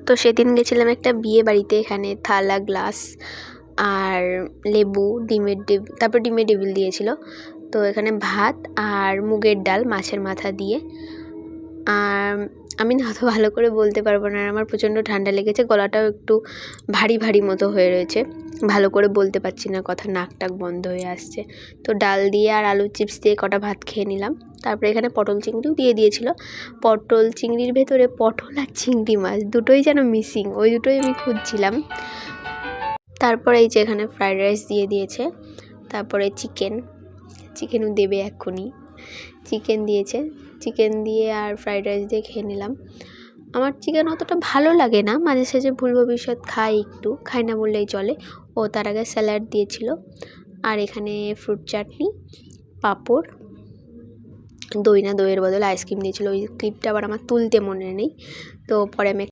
তো সেদিন গেছিলাম একটা বিয়ে বাড়িতে, এখানে থালা গ্লাস আর লেবু তারপর ডিমের ডেভিল দিয়েছিল। তো এখানে ভাত আর মুগের ডাল মাছের মাথা দিয়ে। আর আমি না অত ভালো করে বলতে পারবো না, আমার প্রচণ্ড ঠান্ডা লেগেছে, গলাটাও একটু ভারী ভারী মতো হয়ে রয়েছে, ভালো করে বলতে পারছি না, কথা নাক টাক বন্ধ হয়ে আসছে। তো ডাল দিয়ে আর আলু চিপস দিয়ে কটা ভাত খেয়ে নিলাম। তারপরে এখানে পটল চিংড়িও দিয়ে দিয়েছিল। পটল চিংড়ির ভেতরে পটল আর চিংড়ি মাছ দুটোই যেন মিসিং, ওই দুটোই আমি খুঁজছিলাম। তারপরে এই যে এখানে ফ্রাইড রাইস দিয়ে দিয়েছে, তারপরে চিকেনও দেবে এক্ষুনি। চিকেন দিয়েছে, চিকেন দিয়ে আর ফ্রাইড রাইস দিয়ে খেয়ে নিলাম। আমার চিকেন অতটা ভালো লাগে না, মাঝে সাঝে ভুল ভবিষ্যৎ খাই, একটু খাই না বললেই চলে। ও তার আগে স্যালাড দিয়েছিল, আর এখানে ফ্রুট চাটনি, পাঁপড়, দই না দইয়ের বদলে আইসক্রিম দিয়েছিল। ওই ক্লিপটা আবার আমার তুলতে মনে নেই, তো পরে আমি